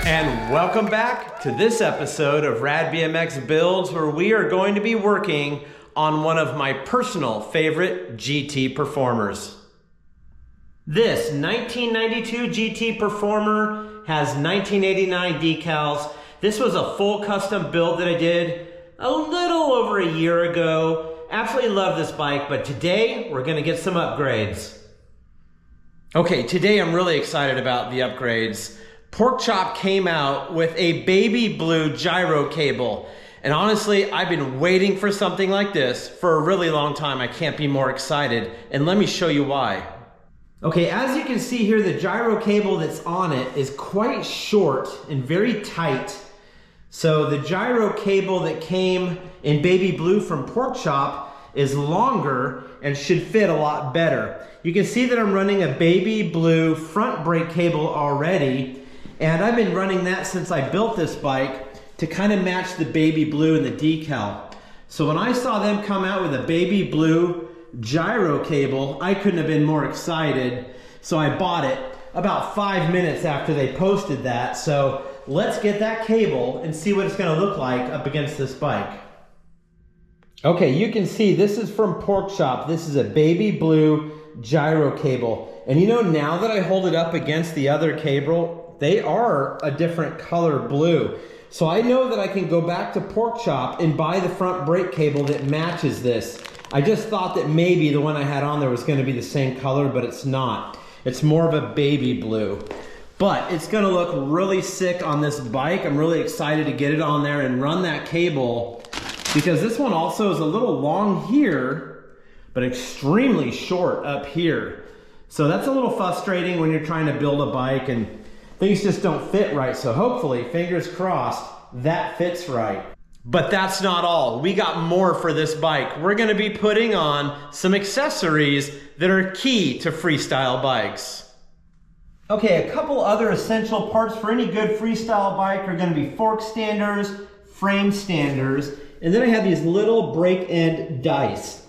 And welcome back to this episode of RADBMX Builds, where we are going to be working on one of my personal favorite GT performers. This 1992 GT Performer has 1989 decals. This was a full custom build that I did a little over a year ago. Absolutely love this bike, but today we're gonna get some upgrades. Okay, today I'm really excited about the upgrades. Porkchop came out with a baby blue gyro cable. And honestly, I've been waiting for something like this for a really long time. I can't be more excited. And let me show you why. Okay, as you can see here, the gyro cable that's on it is quite short and very tight. So the gyro cable that came in baby blue from Porkchop is longer and should fit a lot better. You can see that I'm running a baby blue front brake cable already. And I've been running that since I built this bike to kind of match the baby blue and the decal. So when I saw them come out with a baby blue gyro cable, I couldn't have been more excited. So I bought it about 5 minutes after they posted that. So let's get that cable and see what it's gonna look like up against this bike. Okay, you can see this is from Porkchop. This is a baby blue gyro cable. And you know, now that I hold it up against the other cable, they are a different color blue. So I know that I can go back to Porkchop and buy the front brake cable that matches this. I just thought that maybe the one I had on there was gonna be the same color, but it's not. It's more of a baby blue. But it's gonna look really sick on this bike. I'm really excited to get it on there and run that cable, because this one also is a little long here, but extremely short up here. So that's a little frustrating when you're trying to build a bike and things just don't fit right. So hopefully, fingers crossed, that fits right. But that's not all. We got more for this bike. We're gonna be putting on some accessories that are key to freestyle bikes. Okay, a couple other essential parts for any good freestyle bike are gonna be fork standers, frame standers, and then I have these little brake end dice.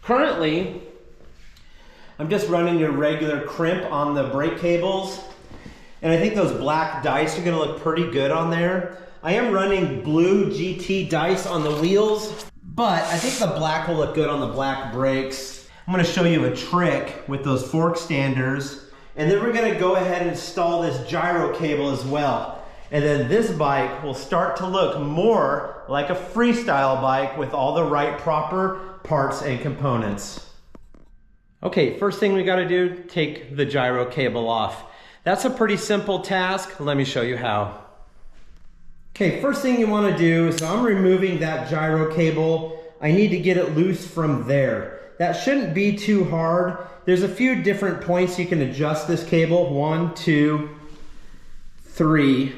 Currently, I'm just running your regular crimp on the brake cables. And I think those black dice are gonna look pretty good on there. I am running blue GT dice on the wheels, but I think the black will look good on the black brakes. I'm gonna show you a trick with those fork standers. And then we're gonna go ahead and install this gyro cable as well. And then this bike will start to look more like a freestyle bike with all the right proper parts and components. Okay, first thing we gotta do, take the gyro cable off. That's a pretty simple task. Let me show you how. Okay, first thing you want to do is, I'm removing that gyro cable. I need to get it loose from there. That shouldn't be too hard. There's a few different points you can adjust this cable. 1, 2, 3,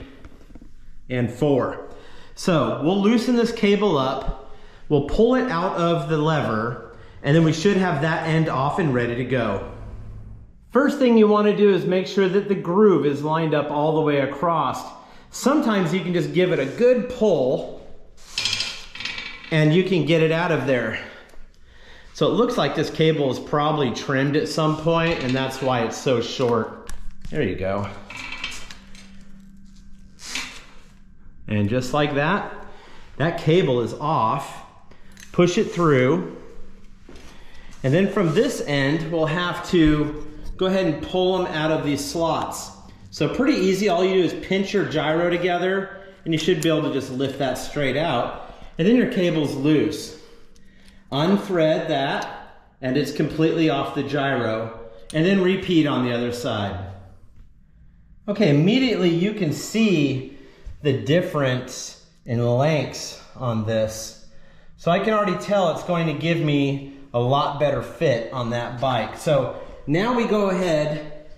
and 4. So we'll loosen this cable up. We'll pull it out of the lever, and then we should have that end off and ready to go. First thing you want to do is make sure that the groove is lined up all the way across. Sometimes you can just give it a good pull and you can get it out of there. So it looks like this cable is probably trimmed at some point, and that's why it's so short. There you go. And just like that, that cable is off. Push it through. And then from this end, we'll have to go ahead and pull them out of these slots. So pretty easy. All you do is pinch your gyro together and you should be able to just lift that straight out. And then your cable's loose. Unthread that and it's completely off the gyro. And then repeat on the other side. Okay, immediately you can see the difference in lengths on this. So I can already tell it's going to give me a lot better fit on that bike. So now we go ahead,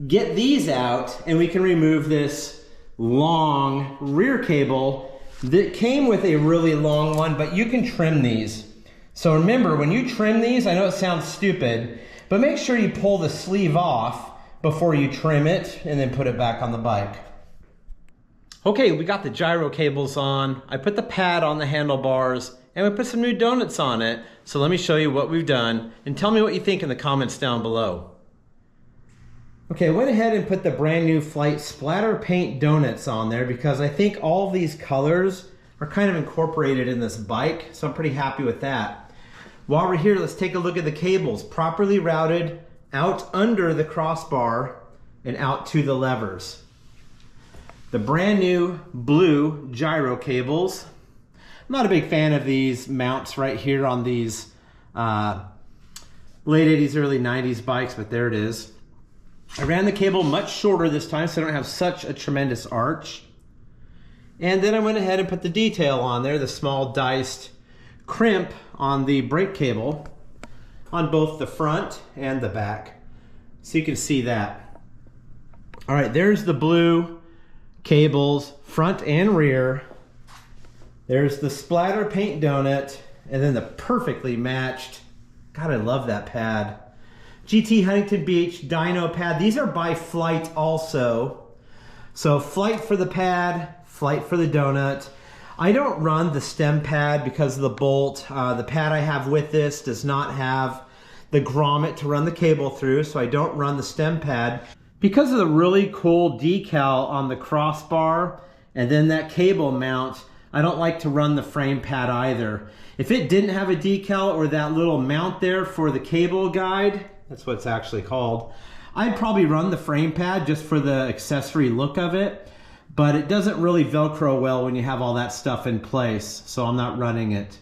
get these out, and we can remove this long rear cable that came with a really long one, but you can trim these. So remember, when you trim these, I know it sounds stupid, but make sure you pull the sleeve off before you trim it and then put it back on the bike. Okay, we got the gyro cables on. I put the pad on the handlebars and we put some new donuts on it. So let me show you what we've done and tell me what you think in the comments down below. Okay, I went ahead and put the brand new Flight splatter paint donuts on there because I think all of these colors are kind of incorporated in this bike, so I'm pretty happy with that. While we're here, let's take a look at the cables. Properly routed out under the crossbar and out to the levers. The brand new blue gyro cables. I'm not a big fan of these mounts right here on these late 80s, early 90s bikes, but there it is. I ran the cable much shorter this time so I don't have such a tremendous arch. And then I went ahead and put the detail on there, the small diced crimp on the brake cable on both the front and the back. So you can see that. All right, there's the blue cables, front and rear. There's the splatter paint donut, and then the perfectly matched, God, I love that pad. GT Huntington Beach dyno pad. These are by Flight also. So Flight for the pad, Flight for the donut. I don't run the stem pad because of the bolt. The pad I have with this does not have the grommet to run the cable through, so I don't run the stem pad. Because of the really cool decal on the crossbar and then that cable mount, I don't like to run the frame pad either. If it didn't have a decal or that little mount there for the cable guide, that's what it's actually called, I'd probably run the frame pad just for the accessory look of it, but it doesn't really Velcro well when you have all that stuff in place, so I'm not running it.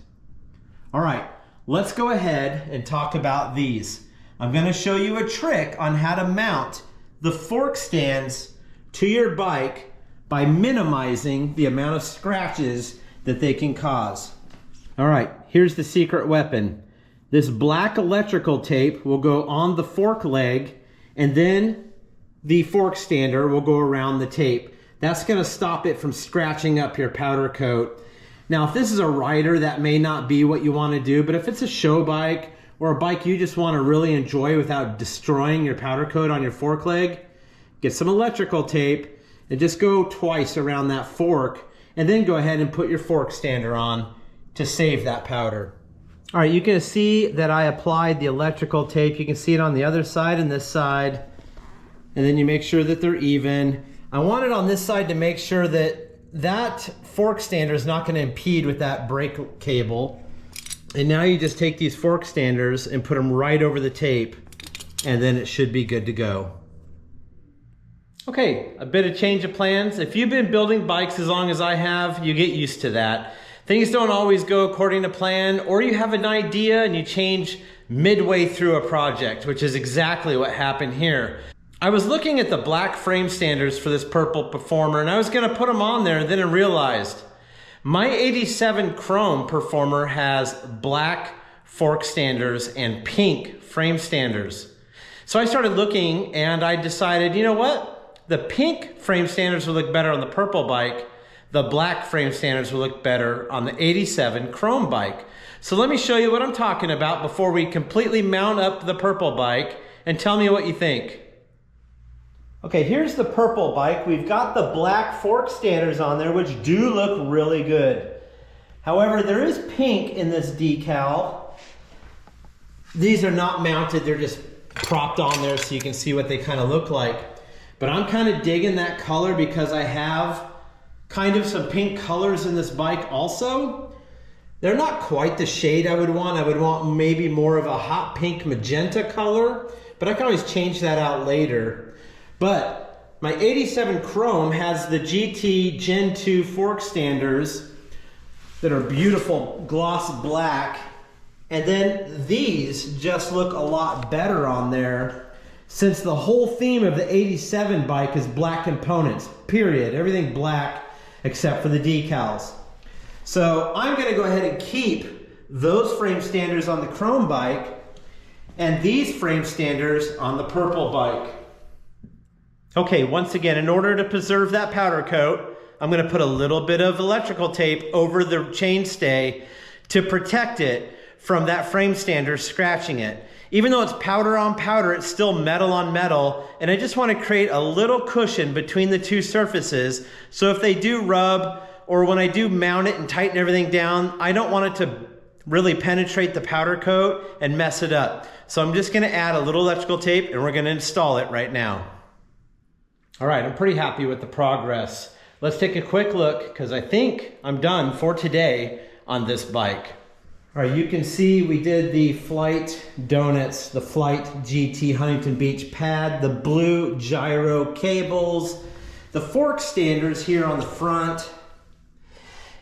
All right, let's go ahead and talk about these. I'm gonna show you a trick on how to mount the fork stands to your bike by minimizing the amount of scratches that they can cause. All right, here's the secret weapon. This black electrical tape will go on the fork leg, and then the fork stander will go around the tape. That's gonna stop it from scratching up your powder coat. Now, if this is a rider, that may not be what you wanna do, but if it's a show bike or a bike you just wanna really enjoy without destroying your powder coat on your fork leg, get some electrical tape and just go twice around that fork, and then go ahead and put your fork stander on to save that powder. All right, you can see that I applied the electrical tape. You can see it on the other side and this side, and then you make sure that they're even. I want it on this side to make sure that that fork stander is not going to impede with that brake cable. And now you just take these fork standers and put them right over the tape, and then it should be good to go. Okay, a bit of change of plans. If you've been building bikes as long as I have, you get used to that. Things don't always go according to plan, or you have an idea and you change midway through a project, which is exactly what happened here. I was looking at the black frame standers for this purple Performer, and I was gonna put them on there, and then I realized my 87 Chrome Performer has black fork standers and pink frame standers. So I started looking and I decided, you know what? The pink frame standers will look better on the purple bike. The black frame standards will look better on the 87 Chrome bike. So let me show you what I'm talking about before we completely mount up the purple bike, and tell me what you think. Okay, here's the purple bike. We've got the black fork standards on there, which do look really good. However, there is pink in this decal. These are not mounted, they're just propped on there so you can see what they kind of look like. But I'm kind of digging that color because I have kind of some pink colors in this bike also. They're not quite the shade I would want. I would want maybe more of a hot pink magenta color, but I can always change that out later. But my 87 Chrome has the GT Gen 2 fork standers that are beautiful gloss black, and then these just look a lot better on there, since the whole theme of the 87 bike is black components, period. Everything black except for the decals. So I'm gonna go ahead and keep those frame standers on the Chrome bike and these frame standers on the purple bike. Okay, once again, in order to preserve that powder coat, I'm gonna put a little bit of electrical tape over the chainstay to protect it from that frame stander scratching it. Even though it's powder on powder, it's still metal on metal, and I just want to create a little cushion between the two surfaces, so if they do rub, or when I do mount it and tighten everything down, I don't want it to really penetrate the powder coat and mess it up. So I'm just going to add a little electrical tape, and we're going to install it right now. All right, I'm pretty happy with the progress. Let's take a quick look because I think I'm done for today on this bike. All right, you can see we did the Flight Donuts, the Flight GT Huntington Beach pad, the blue gyro cables, the fork standers here on the front.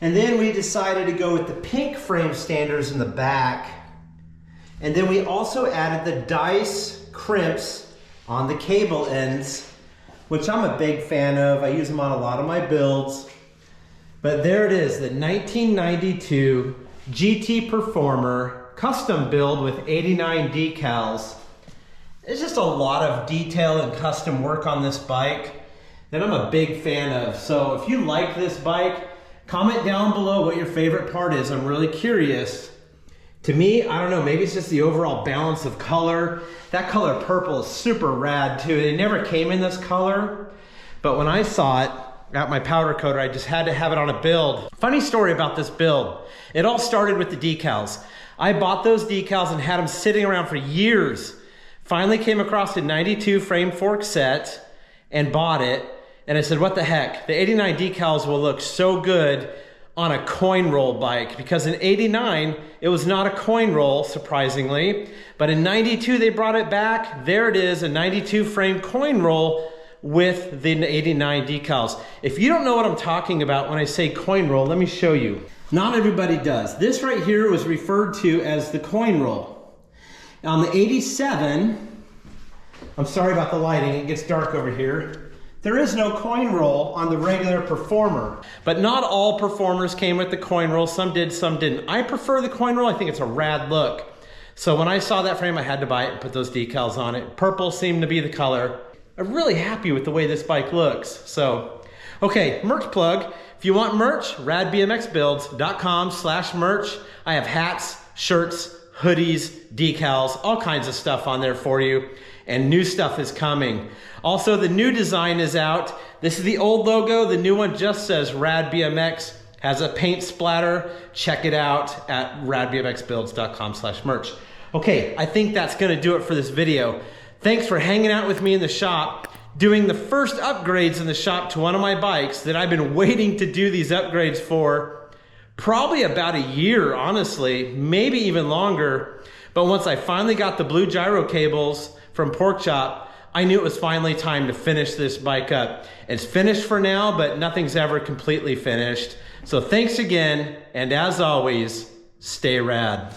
And then we decided to go with the pink frame standers in the back. And then we also added the dice crimps on the cable ends, which I'm a big fan of. I use them on a lot of my builds. But there it is, the 1992 GT Performer custom build with 89 decals. It's just a lot of detail and custom work on this bike that I'm a big fan of. So if you like this bike, comment down below what your favorite part is. I'm really curious. To me, I don't know, maybe it's just the overall balance of color. That color purple is super rad too. It never came in this color, but when I saw it at my powder coater, I just had to have it on a build. Funny story about this build. It all started with the decals. I bought those decals and had them sitting around for years. Finally came across a 92 frame fork set and bought it. And I said, what the heck? The 89 decals will look so good on a coin roll bike, because in 89, it was not a coin roll, surprisingly. But in 92, they brought it back. There it is, a 92 frame coin roll with the 89 decals. If you don't know what I'm talking about when I say coin roll, let me show you. Not everybody does. This right here was referred to as the coin roll. On the 87, I'm sorry about the lighting, it gets dark over here. There is no coin roll on the regular Performer. But not all Performers came with the coin roll. Some did, some didn't. I prefer the coin roll. I think it's a rad look. So when I saw that frame, I had to buy it and put those decals on it. Purple seemed to be the color. I'm really happy with the way this bike looks. So, okay, merch plug. If you want merch, radbmxbuilds.com/merch. I have hats, shirts, hoodies, decals, all kinds of stuff on there for you. And new stuff is coming. Also, the new design is out. This is the old logo. The new one just says RADBMX, has a paint splatter. Check it out at radbmxbuilds.com/merch. Okay, I think that's gonna do it for this video. Thanks for hanging out with me in the shop, doing the first upgrades in the shop to one of my bikes that I've been waiting to do these upgrades for probably about a year, honestly, maybe even longer. But once I finally got the blue gyro cables from Pork Chop, I knew it was finally time to finish this bike up. It's finished for now, but nothing's ever completely finished. So thanks again, and as always, stay rad.